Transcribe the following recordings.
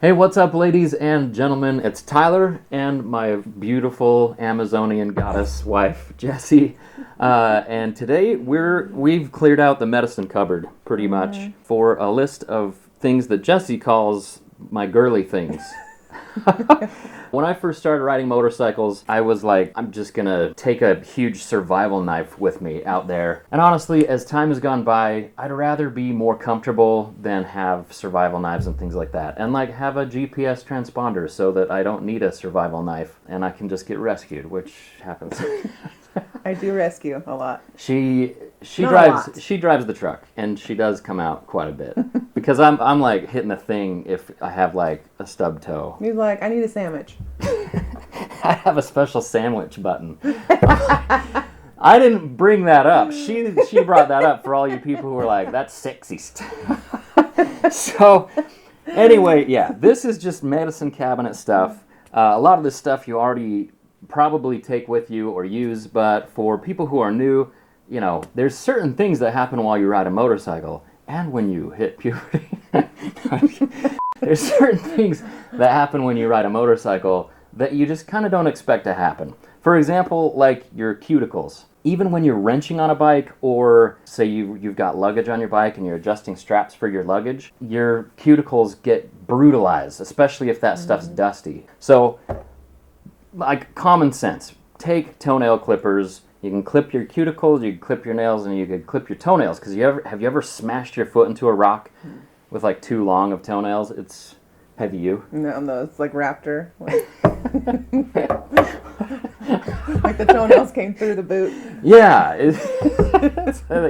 Hey, what's up, ladies and gentlemen? It's Tyler and my beautiful Amazonian goddess wife, Jessie. And today we've cleared out the medicine cupboard pretty much for a list of things that Jessie calls my girly things. When I first started riding motorcycles, I was like, I'm just gonna take a huge survival knife with me out there. And honestly, as time has gone by, I'd rather be more comfortable than have survival knives and things like that. And like have a GPS transponder so that I don't need a survival knife and I can just get rescued, which happens. I do rescue a lot. She Not a drives lot. she drives the truck, and she does come out quite a bit because I'm like hitting the thing if I have like a stub toe. He's like, I need a sandwich. I have a special sandwich button. I didn't bring that up. She brought that up for all you people who are like, that's sexy stuff. So anyway, yeah, this is just medicine cabinet stuff. A lot of this stuff you already probably take with you or use, but for people who are new, you know, there's certain things that happen while you ride a motorcycle and when you hit puberty. There's certain things that happen when you ride a motorcycle that you just kind of don't expect to happen. For example, like your cuticles. Even when you're wrenching on a bike, or say you've got luggage on your bike and you're adjusting straps for your luggage, your cuticles get brutalized, especially if that stuff's dusty. So, like common sense, take toenail clippers. You can clip your cuticles, you can clip your nails, and you can clip your toenails. Because have you ever smashed your foot into a rock with like too long of toenails? Have you? No, it's like raptor. Like the toenails came through the boot. Yeah,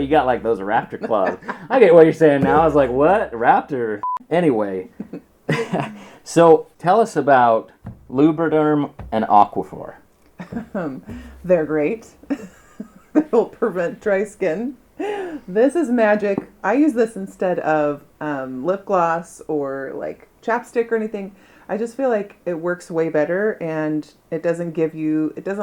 you got like those raptor claws. I get what you're saying now. I was like, what? Raptor? Anyway, so tell us about Lubriderm and Aquaphor. They're great. They'll prevent dry skin. This is magic. I use this instead of lip gloss or like chapstick or anything. I just feel like it works way better, and it doesn't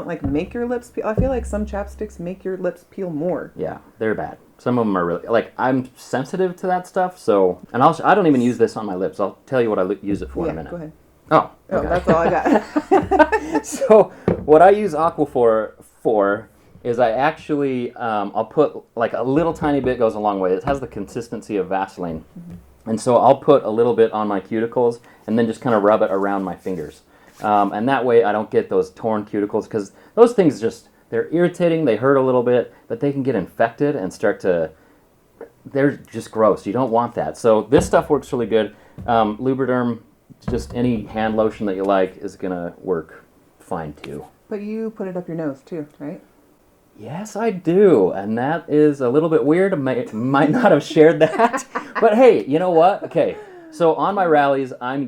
like make your lips peel. I feel like some chapsticks make your lips peel more. Yeah, they're bad. Some of them are really, like, I'm sensitive to that stuff, so, and I don't even use this on my lips. I'll tell you what I use it for in a minute. Go ahead. Oh, Oh, okay. that's all I got. So what I use Aquaphor for is I actually, I'll put like a little tiny bit, goes a long way. It has the consistency of Vaseline. And so I'll put a little bit on my cuticles and then just kind of rub it around my fingers. And that way I don't get those torn cuticles, because those things they're irritating, they hurt a little bit, but they can get infected and they're just gross. You don't want that. So this stuff works really good. Lubriderm, just any hand lotion that you like is going to work fine too. But you put it up your nose too, right? Yes, I do, and that is a little bit weird. I might not have shared that, but hey, you know what? Okay, so on my rallies, I'm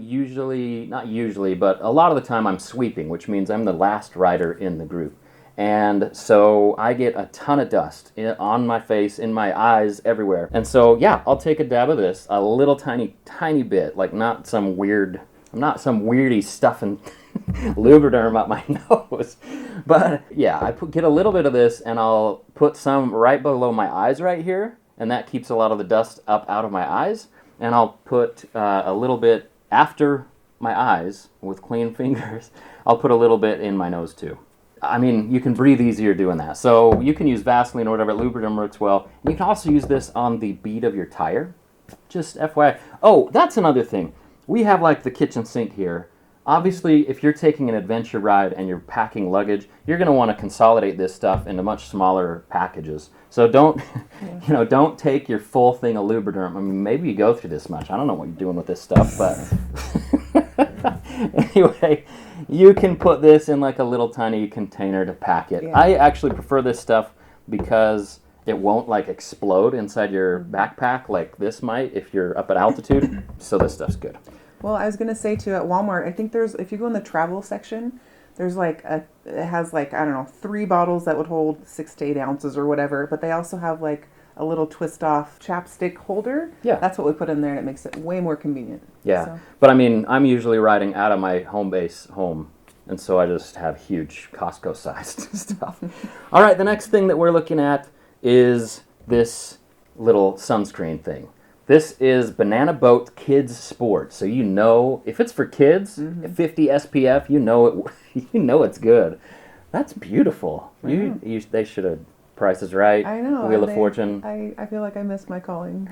not usually, but a lot of the time I'm sweeping, which means I'm the last rider in the group. And so I get a ton of dust on my face, in my eyes, everywhere. And so, yeah, I'll take a dab of this, a little tiny bit, like I'm not some weirdy stuffing Lubriderm up my nose. But yeah, get a little bit of this, and I'll put some right below my eyes right here, and that keeps a lot of the dust up out of my eyes. And I'll put a little bit after my eyes with clean fingers. I'll put a little bit in my nose too. I mean, you can breathe easier doing that. So you can use Vaseline or whatever. Lubriderm works well. And you can also use this on the bead of your tire. Just FYI. Oh, that's another thing. We have like the kitchen sink here. Obviously, if you're taking an adventure ride and you're packing luggage, you're going to want to consolidate this stuff into much smaller packages. So don't take your full thing of Lubriderm. I mean, maybe you go through this much. I don't know what you're doing with this stuff, but anyway, you can put this in like a little tiny container to pack it. Yeah. I actually prefer this stuff because it won't like explode inside your backpack like this might if you're up at altitude. So this stuff's good. Well, I was going to say too, at Walmart, I think if you go in the travel section, there's it has like, I don't know, 3 bottles that would hold 6 to 8 ounces or whatever, but they also have like a little twist off chapstick holder. Yeah. That's what we put in there, and it makes it way more convenient. Yeah. So. But I mean, I'm usually riding out of my home base home, and so I just have huge Costco-sized stuff. All right, the next thing that we're looking at is this little sunscreen thing. This is Banana Boat Kids Sport. So you know, if it's for kids, 50 SPF, you know it. You know it's good. That's beautiful. They should have Price is Right. I know. Wheel of Fortune. I feel like I missed my calling.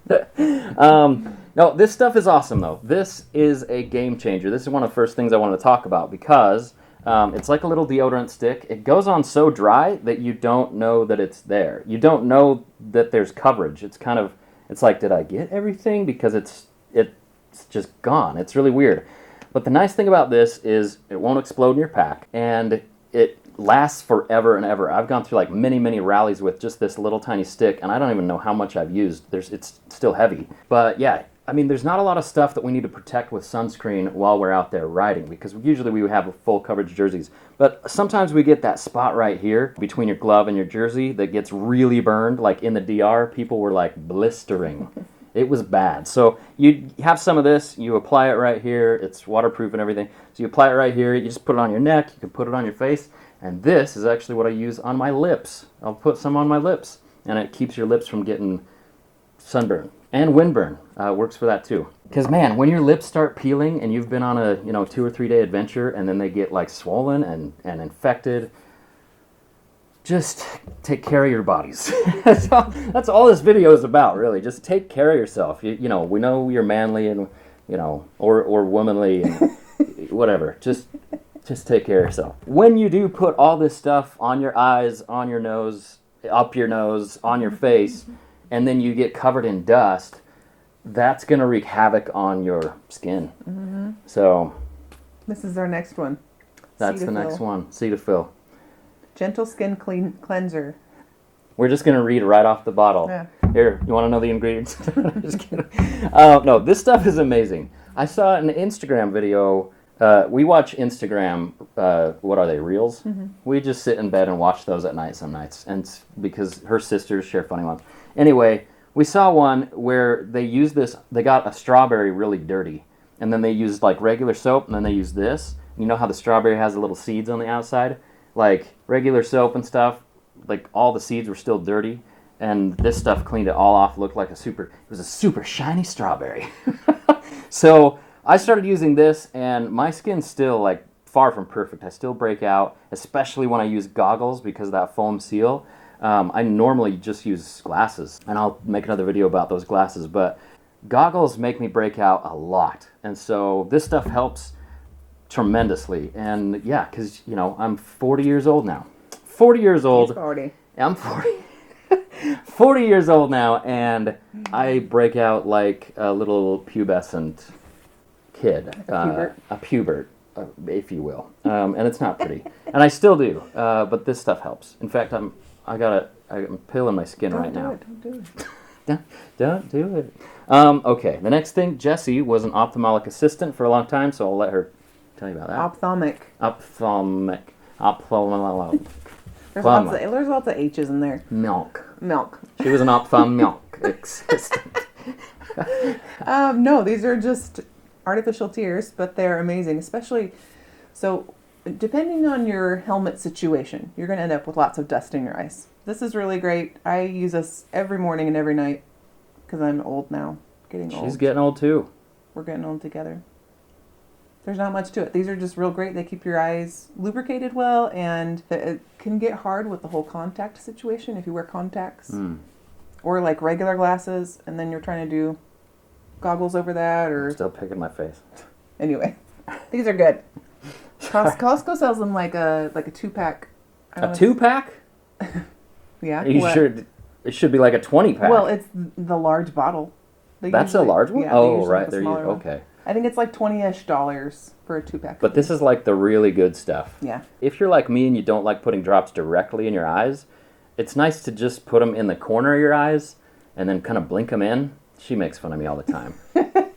No, this stuff is awesome though. This is a game changer. This is one of the first things I wanted to talk about because it's like a little deodorant stick. It goes on so dry that you don't know that it's there. You don't know that there's coverage. It's like, did I get everything? Because it's just gone. It's really weird. But the nice thing about this is it won't explode in your pack, and it lasts forever and ever. I've gone through like many rallies with just this little tiny stick, and I don't even know how much I've used. It's still heavy. But yeah, I mean, there's not a lot of stuff that we need to protect with sunscreen while we're out there riding, because usually we have full coverage jerseys. But sometimes we get that spot right here between your glove and your jersey that gets really burned. Like in the DR, people were like blistering. It was bad. So you have some of this, you apply it right here. It's waterproof and everything. So you apply it right here. You just put it on your neck. You can put it on your face. And this is actually what I use on my lips. I'll put some on my lips, and it keeps your lips from getting sunburn. And windburn works for that too. Because man, when your lips start peeling and you've been on a 2 or 3 day adventure and then they get like swollen and infected, just take care of your bodies. That's all this video is about, really. Just take care of yourself. We know you're manly and or womanly and whatever. Just take care of yourself. When you do put all this stuff on your eyes, on your nose, up your nose, on your face, and then you get covered in dust, that's going to wreak havoc on your skin. Mm-hmm. So this is our next one. That's the next one. Cetaphil. Gentle Skin Cleanser. We're just going to read right off the bottle. Yeah. Here, you want to know the ingredients? Just kidding. No, this stuff is amazing. I saw an Instagram video. We watch Instagram, what are they, Reels? Mm-hmm. We just sit in bed and watch those at night some nights, and because her sisters share funny ones. Anyway, we saw one where they used this, they got a strawberry really dirty, and then they used like regular soap, and then they used this. You know how the strawberry has the little seeds on the outside? Like regular soap and stuff, like all the seeds were still dirty, and this stuff cleaned it all off, looked like it was a super shiny strawberry. So I started using this, and my skin's still like far from perfect. I still break out, especially when I use goggles because of that foam seal. I normally just use glasses, and I'll make another video about those glasses, but goggles make me break out a lot, and so this stuff helps tremendously. And yeah, because I'm 40 years old now. 40 years old. He's 40. I'm 40. 40 years old now, and I break out like a little pubescent kid, a pubert, if you will, and it's not pretty, and I still do, but this stuff helps. In fact, I'm peeling my skin right now. Don't do it. Don't do it. Okay, the next thing, Jessie was an ophthalmic assistant for a long time, so I'll let her tell you about that. Ophthalmic. There's lots of H's in there. Milk. She was an ophthalmic assistant. No, these are just artificial tears, but they're amazing, especially so depending on your helmet situation, you're going to end up with lots of dust in your eyes. This is really great. I use this every morning and every night because I'm old now. She's getting old too. We're getting old together. There's not much to it. These are just real great. They keep your eyes lubricated well, and it can get hard with the whole contact situation if you wear contacts or like regular glasses, and then you're trying to do goggles over that, or I'm still picking my face. Anyway, these are good. Costco sells them like a 2-pack. A 2-pack? Yeah. Are you sure? It should be like a 20-pack. Well, it's the large bottle. That's a large one? Yeah, oh, right. There you go. Okay. I think it's like $20-ish for a 2-pack. But this is like the really good stuff. Yeah. If you're like me and you don't like putting drops directly in your eyes, it's nice to just put them in the corner of your eyes and then kind of blink them in. She makes fun of me all the time.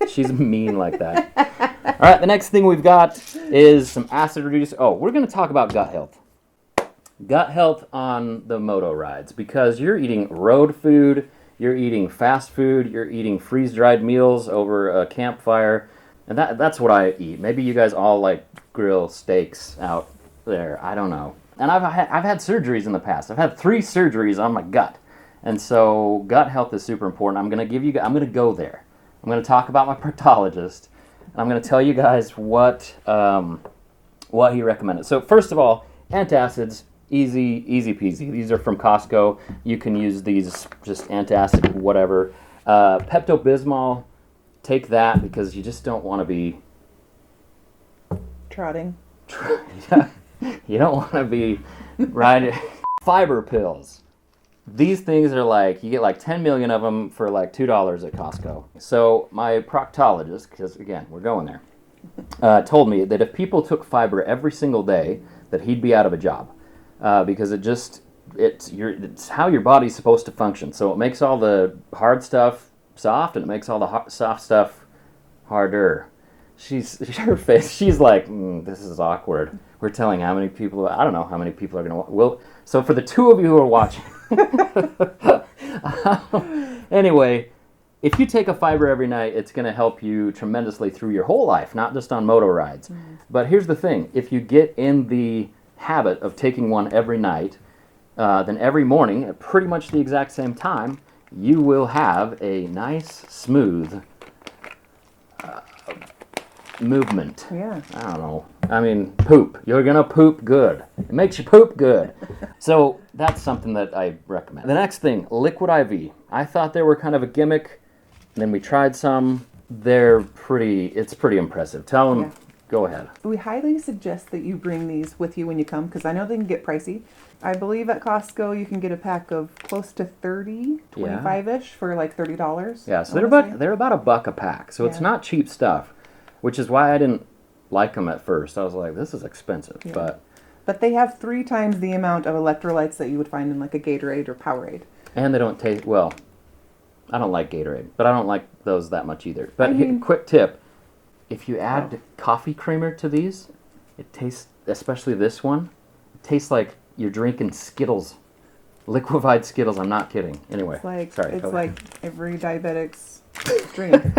She's mean like that. All right, the next thing we've got is some acid reducer. Oh, we're going to talk about gut health. Gut health on the moto rides, because you're eating road food, you're eating fast food, you're eating freeze-dried meals over a campfire, and that's what I eat. Maybe you guys all like grill steaks out there. I don't know. And I've had surgeries in the past. I've had 3 surgeries on my gut. And so gut health is super important. I'm going to go there. I'm going to talk about my proctologist. And I'm going to tell you guys what he recommended. So first of all, antacids, easy peasy. These are from Costco. You can use these, just antacid, whatever. Pepto-Bismol, take that because you just don't want to be Trotting. you don't want to be riding fiber pills. These things are like, you get like 10 million of them for like $2 at Costco. So my proctologist, because again, we're going there, told me that if people took fiber every single day, that he'd be out of a job. Because it's how your body's supposed to function. So it makes all the hard stuff soft, and it makes all the soft stuff harder. Her face, she's like, this is awkward. We're telling how many people, I don't know how many people are going to watch. So for the two of you who are watching, anyway, if you take a fiber every night, it's going to help you tremendously through your whole life, not just on moto rides. But here's the thing. If you get in the habit of taking one every night, then every morning at pretty much the exact same time, you will have a nice, smooth movement. Yeah. I don't know. I mean, poop. You're going to poop good. It makes you poop good. So that's something that I recommend. The next thing, Liquid IV. I thought they were kind of a gimmick. Then we tried some. It's pretty impressive. Tell them, go ahead. We highly suggest that you bring these with you when you come, because I know they can get pricey. I believe at Costco you can get a pack of close to 30, 25-ish for like $30. Yeah, so they're about $1 a pack. So it's not cheap stuff, which is why I didn't like them at first. I was like, this is expensive. Yeah. But they have 3 times the amount of electrolytes that you would find in like a Gatorade or Powerade. And they don't taste, well, I don't like Gatorade, but I don't like those that much either. But quick tip, if you add coffee creamer to these, it tastes, especially this one, it tastes like you're drinking Skittles. Liquefied Skittles, I'm not kidding. Anyway, it's like every diabetic's dream.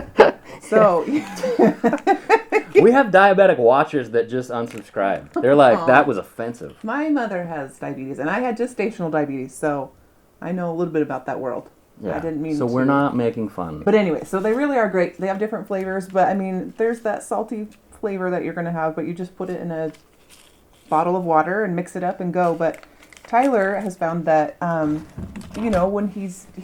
So we have diabetic watchers that just unsubscribe. They're like, that was offensive. My mother has diabetes, and I had gestational diabetes, so I know a little bit about that world. Yeah. I didn't mean so to. We're not making fun. But anyway, so they really are great. They have different flavors, but I mean, there's that salty flavor that you're going to have, but you just put it in a bottle of water and mix it up and go. But Tyler has found that, when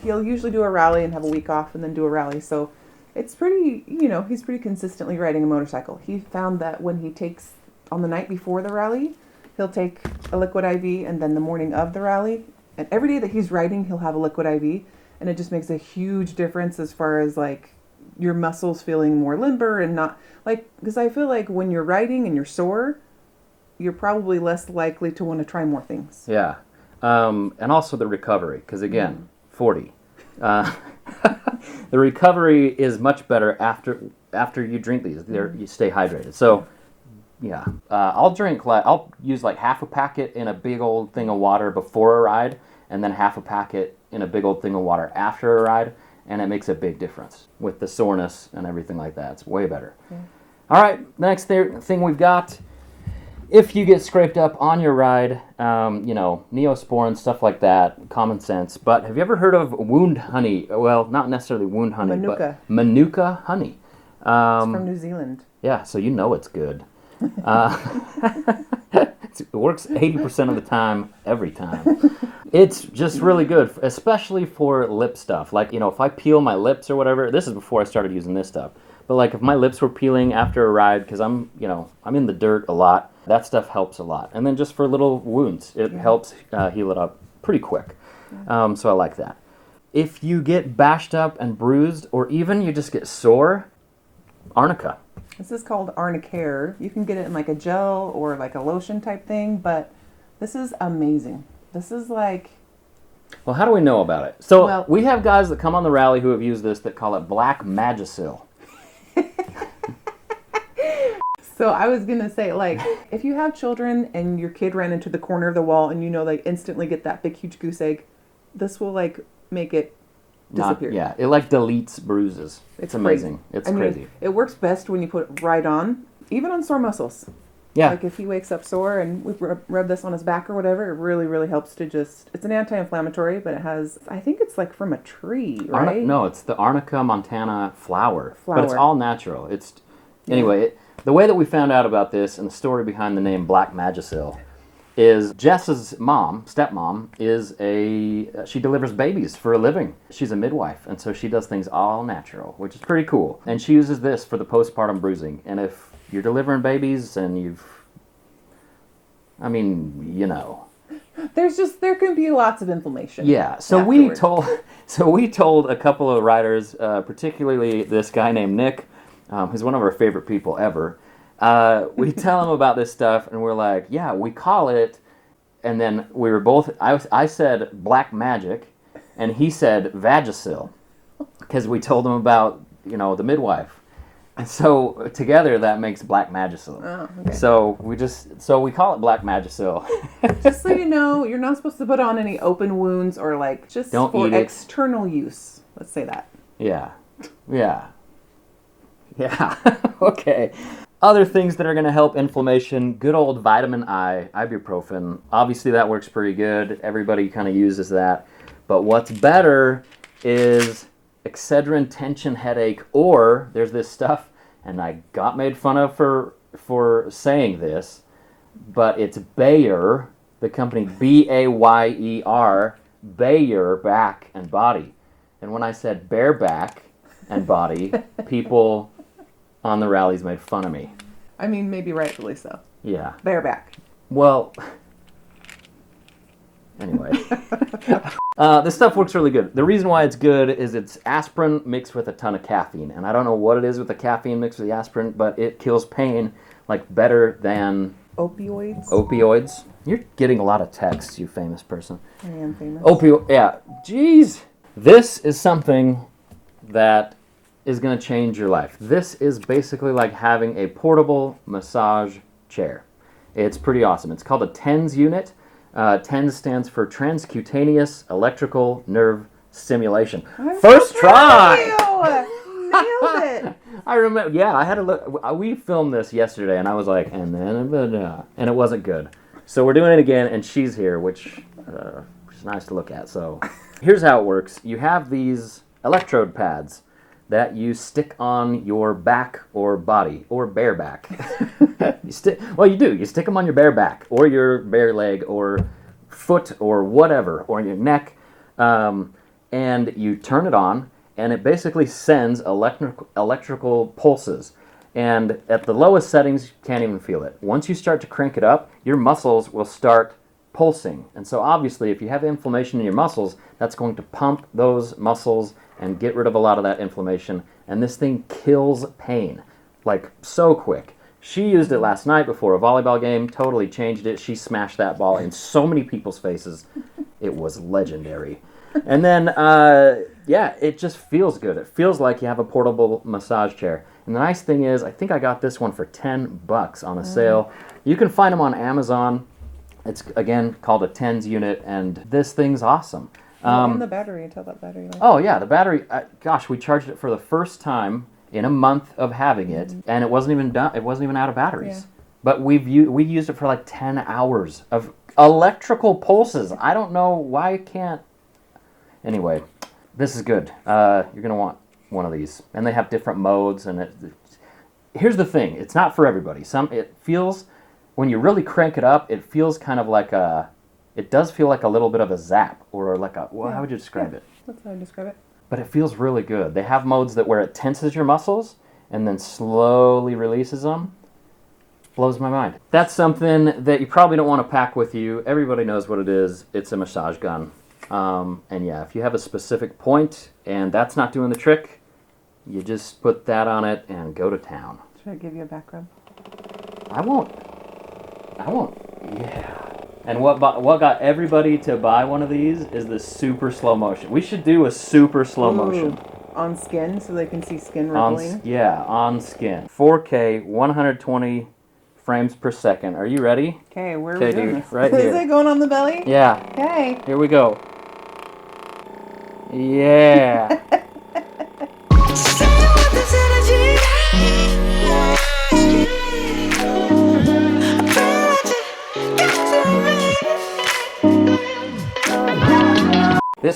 he'll usually do a rally and have a week off and then do a rally. So it's pretty, he's pretty consistently riding a motorcycle. He found that when he takes, on the night before the rally, he'll take a Liquid IV, and then the morning of the rally, and every day that he's riding, he'll have a Liquid IV, and it just makes a huge difference as far as like your muscles feeling more limber and not like, because I feel like when you're riding and you're sore, you're probably less likely to want to try more things. Yeah. And also the recovery, because again, 40. The recovery is much better after you drink these. You stay hydrated. So, yeah. I'll use like half a packet in a big old thing of water before a ride, and then half a packet in a big old thing of water after a ride, and it makes a big difference with the soreness and everything like that. It's way better. Yeah. All right, the next thing we've got, if you get scraped up on your ride, Neosporin, stuff like that, common sense. But have you ever heard of wound honey? Well, not necessarily wound honey, but Manuka honey. It's from New Zealand. Yeah, so you know it's good. It works 80% of the time, every time. It's just really good, especially for lip stuff. Like, if I peel my lips or whatever, this is before I started using this stuff. But like if my lips were peeling after a ride, because I'm in the dirt a lot, that stuff helps a lot. And then just for little wounds, it helps heal it up pretty quick. Yeah. So I like that. If you get bashed up and bruised, or even you just get sore, arnica. This is called Arnicare. You can get it in like a gel or like a lotion type thing, but this is amazing. This is like... Well, how do we know about it? So we have guys that come on the rally who have used this that call it Black Magisil. So I was going to say, like, if you have children and your kid ran into the corner of the wall and they instantly get that big, huge goose egg, this will, like, make it disappear. It, like, deletes bruises. It's amazing. Crazy. It's crazy. It works best when you put it right on, even on sore muscles. Yeah. Like if he wakes up sore and we rub this on his back or whatever, it really, really helps to just, it's an anti-inflammatory, but it has, I think it's like from a tree, right? No, it's the Arnica montana flower. But it's all natural. Anyway, the way that we found out about this and the story behind the name Black Magisil is Jess's stepmom, she delivers babies for a living. She's a midwife, and so she does things all natural, which is pretty cool. And she uses this for the postpartum bruising. And if you're delivering babies and there can be lots of inflammation. Yeah, so we told a couple of riders, particularly this guy named Nick, who's one of our favorite people ever. We tell him about this stuff, and we're like, yeah, we call it, and then we were both, I said Black Magic, and he said Vagisil, because we told him about, the midwife. And so together that makes Black Magisil. Oh, okay. So we call it Black Magisil. Just so you know, you're not supposed to put on any open wounds or just Don't for eat it. External use. Let's say that. Yeah. Okay. Other things that are going to help inflammation, good old vitamin I, ibuprofen. Obviously that works pretty good. Everybody kind of uses that. But what's better is Excedrin tension headache, or there's this stuff, and I got made fun of for saying this, but it's Bayer, the company Bayer, Bayer Back and Body. And when I said bare back and body, people on the rallies made fun of me. I mean, maybe rightfully so. Yeah. Bareback. Well, anyway. This stuff works really good. The reason why it's good is it's aspirin mixed with a ton of caffeine. And I don't know what it is with the caffeine mixed with the aspirin, but it kills pain better than opioids. You're getting a lot of texts, you famous person. I am famous. Yeah. Jeez. This is something that is going to change your life. This is basically like having a portable massage chair. It's pretty awesome. It's called a TENS unit. TENS stands for Transcutaneous Electrical Nerve Stimulation. First try! Nailed it! I remember, I had to look. We filmed this yesterday, and I was like, and it wasn't good. So we're doing it again, and she's here, which is nice to look at. So here's how it works. You have these electrode pads that you stick on your back or body, or bare back. You stick them on your bare back, or your bare leg, or foot, or whatever, or your neck, and you turn it on, and it basically sends electrical pulses. And at the lowest settings, you can't even feel it. Once you start to crank it up, your muscles will start pulsing. And so obviously, if you have inflammation in your muscles, that's going to pump those muscles and get rid of a lot of that inflammation. And this thing kills pain, so quick. She used it last night before a volleyball game, totally changed it. She smashed that ball in so many people's faces. It was legendary. And then, it just feels good. It feels like you have a portable massage chair. And the nice thing is, I think I got this one for $10 on a sale. You can find them on Amazon. It's, again, called a TENS unit, and this thing's awesome. And the battery, tell that battery. Oh, yeah, the battery. We charged it for the first time in a month of having it, and it wasn't even done. It wasn't even out of batteries. Yeah. But we used it for 10 hours of electrical pulses. I don't know why it can't. Anyway, this is good. You're going to want one of these. And they have different modes. And here's the thing. It's not for everybody. It feels, when you really crank it up, it feels kind of it does feel like a little bit of a zap, or how would you describe it? That's how I describe it. But it feels really good. They have modes where it tenses your muscles and then slowly releases them. Blows my mind. That's something that you probably don't want to pack with you. Everybody knows what it is. It's a massage gun. If you have a specific point and that's not doing the trick, you just put that on it and go to town. Should I give you a back rub? I won't. Yeah. And what got everybody to buy one of these is the super slow motion. We should do a super slow motion. On skin, so they can see skin rippling? On skin. 4K, 120 frames per second. Are you ready? Okay, where are we doing this? Right here. Is it going on the belly? Yeah. Okay. Here we go. Yeah.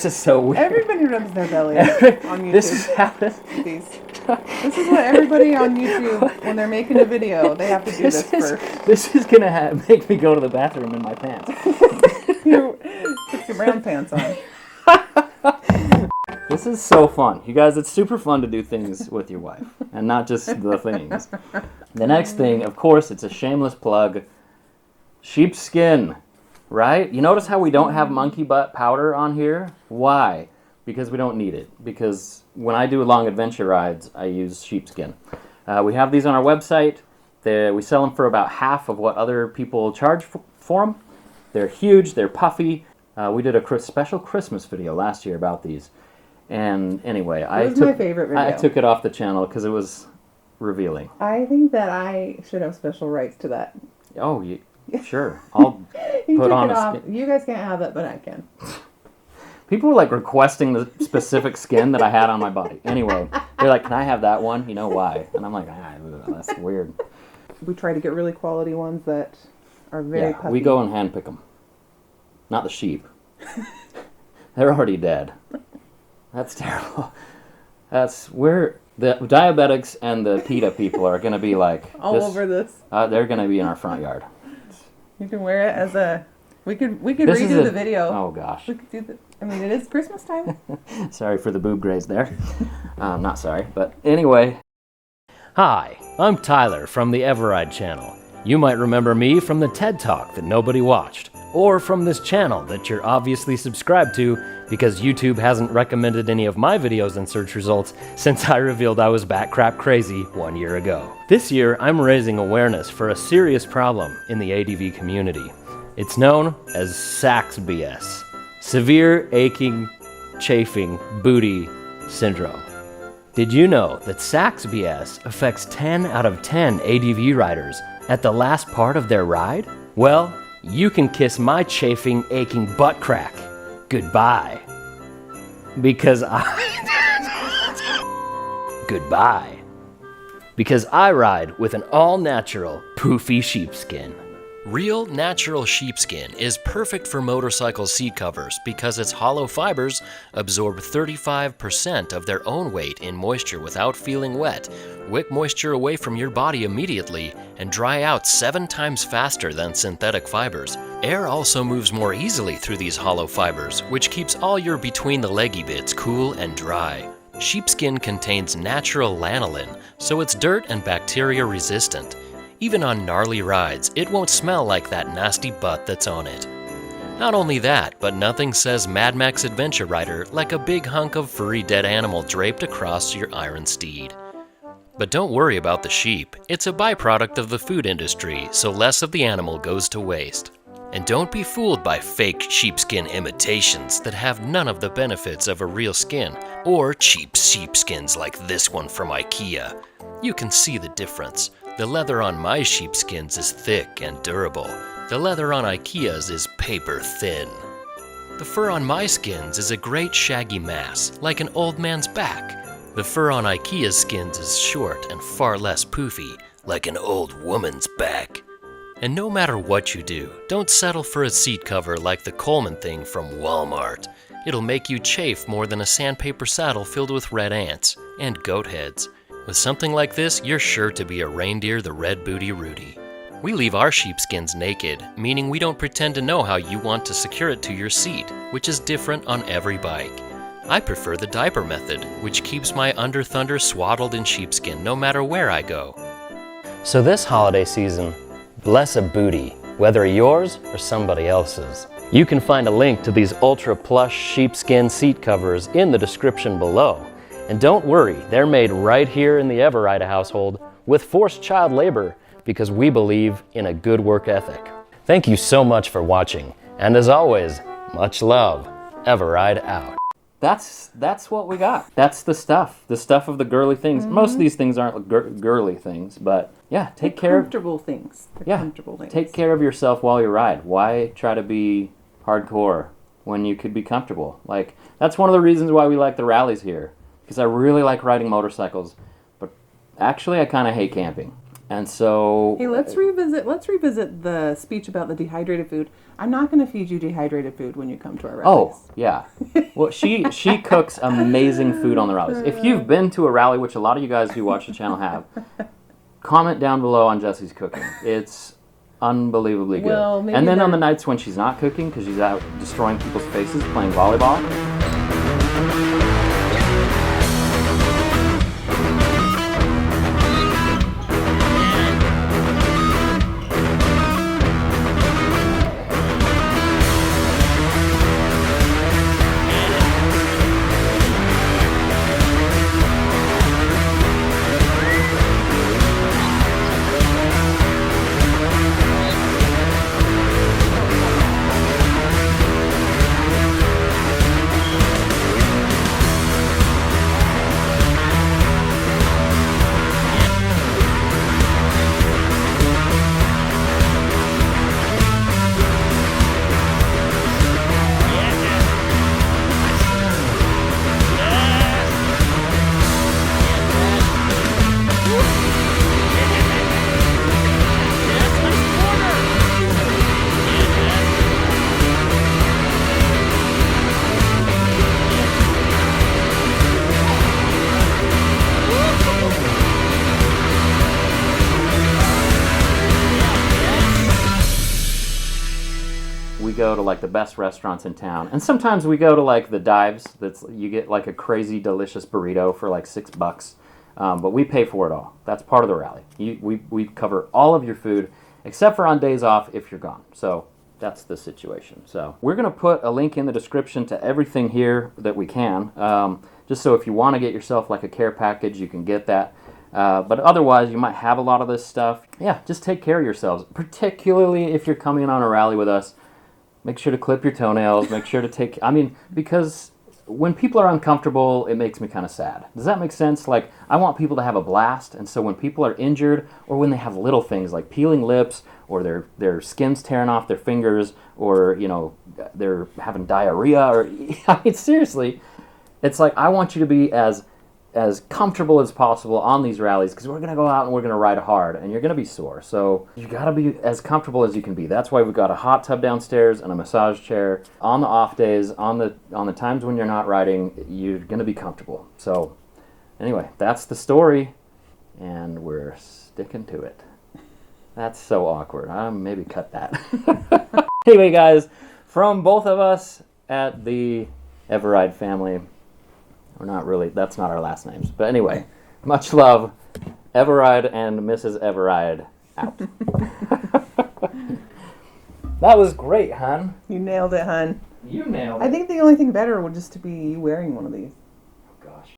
This is so weird. Everybody rubs their belly on YouTube. This is how This is what everybody on YouTube, when they're making a video, they have to do this first. This is gonna make me go to the bathroom in my pants. Put your brown pants on. This is so fun. You guys, it's super fun to do things with your wife, and not just the things. The next thing, of course, it's a shameless plug. Sheepskin, right? You notice how we don't have monkey butt powder on here? Why? Because we don't need it. Because when I do long adventure rides, I use sheepskin. We have these on our website. We sell them for about half of what other people charge for them. They're huge. They're puffy. We did a special Christmas video last year about these. And anyway, it was my favorite video. I took it off the channel because it was revealing. I think that I should have special rights to that. Oh, sure. I'll put on a skin. You guys can't have it, but I can. People were like requesting the specific skin that I had on my body. Anyway, they're like, "Can I have that one?" You know why? And I'm like, that's weird. We try to get really quality ones that are very puffy. We go and handpick them. Not the sheep. They're already dead. That's terrible. That's where the diabetics and the PETA people are going to be like all over this. They're going to be in our front yard. You can wear it as a. We could redo the video. Oh gosh. We could do the. I mean, it is Christmas time. Sorry for the boob graze there. Not sorry, but anyway. Hi, I'm Tyler from the eveRide channel. You might remember me from the TED Talk that nobody watched, or from this channel that you're obviously subscribed to because YouTube hasn't recommended any of my videos in search results since I revealed I was bat crap crazy 1 year ago. This year, I'm raising awareness for a serious problem in the ADV community. It's known as Sax BS, Severe Aching, Chafing, Booty Syndrome. Did you know that Sax BS affects 10 out of 10 ADV riders at the last part of their ride? Well, you can kiss my chafing, aching butt crack goodbye. Because Goodbye. Because I ride with an all-natural, poofy sheepskin. Real natural sheepskin is perfect for motorcycle seat covers because its hollow fibers absorb 35% of their own weight in moisture without feeling wet, wick moisture away from your body immediately, and dry out 7 times faster than synthetic fibers. Air also moves more easily through these hollow fibers, which keeps all your between-the-leggy bits cool and dry. Sheepskin contains natural lanolin, so it's dirt and bacteria resistant. Even on gnarly rides, it won't smell like that nasty butt that's on it. Not only that, but nothing says Mad Max Adventure Rider like a big hunk of furry dead animal draped across your iron steed. But don't worry about the sheep. It's a byproduct of the food industry, so less of the animal goes to waste. And don't be fooled by fake sheepskin imitations that have none of the benefits of a real skin, or cheap sheepskins like this one from IKEA. You can see the difference. The leather on my sheepskins is thick and durable. The leather on IKEA's is paper thin. The fur on my skins is a great shaggy mass, like an old man's back. The fur on IKEA's skins is short and far less poofy, like an old woman's back. And no matter what you do, don't settle for a seat cover like the Coleman thing from Walmart. It'll make you chafe more than a sandpaper saddle filled with red ants and goat heads. With something like this, you're sure to be a reindeer the Red Booty Rudy. We leave our sheepskins naked, meaning we don't pretend to know how you want to secure it to your seat, which is different on every bike. I prefer the diaper method, which keeps my Under Thunder swaddled in sheepskin no matter where I go. So this holiday season, bless a booty, whether yours or somebody else's. You can find a link to these ultra plush sheepskin seat covers in the description below. And don't worry, they're made right here in the eveRide household with forced child labor because we believe in a good work ethic. Thank you so much for watching, and as always, much love. eveRide out. That's what we got. That's the stuff of the girly things. Mm-hmm. Most of these things aren't girly things, but yeah, take care of comfortable things. Comfortable things. Take care of yourself while you ride. Why try to be hardcore when you could be comfortable? Like, that's one of the reasons why we like the rallies here. Because I really like riding motorcycles, but actually I kind of hate camping. And so... Hey, let's revisit the speech about the dehydrated food. I'm not going to feed you dehydrated food when you come to our rallies. Oh, yeah. Well, she cooks amazing food on the rallies. If you've been to a rally, which a lot of you guys who watch the channel have, comment down below on Jessie's cooking. It's unbelievably good. Well, maybe and then on the nights when she's not cooking, because she's out destroying people's faces playing volleyball. We go to like the best restaurants in town, and sometimes we go to like the dives. You get like a crazy delicious burrito for like $6, but we pay for it all. That's part of the rally. We cover all of your food except for on days off if you're gone. So that's the situation. So we're gonna put a link in the description to everything here that we can, just so if you want to get yourself like a care package, you can get that. But otherwise, you might have a lot of this stuff. Yeah, just take care of yourselves, particularly if you're coming on a rally with us. Make sure to clip your toenails. Make sure to because when people are uncomfortable, it makes me kind of sad. Does that make sense? Like, I want people to have a blast, and so when people are injured, or when they have little things like peeling lips, or their skin's tearing off their fingers, or, they're having diarrhea, or, seriously, it's like, I want you to be as comfortable as possible on these rallies, because we're going to go out and we're going to ride hard, and you're going to be sore. So you got to be as comfortable as you can be. That's why we've got a hot tub downstairs and a massage chair. On the off days, on the times when you're not riding, you're going to be comfortable. So anyway, that's the story, and we're sticking to it. That's so awkward. Maybe cut that. Anyway, guys, from both of us at the eveRide family, or not really, that's not our last names. But anyway, much love, eveRide and Mrs. eveRide out. That was great, hon. You nailed it, hun. You nailed it. I think the only thing better would just to be you wearing one of these.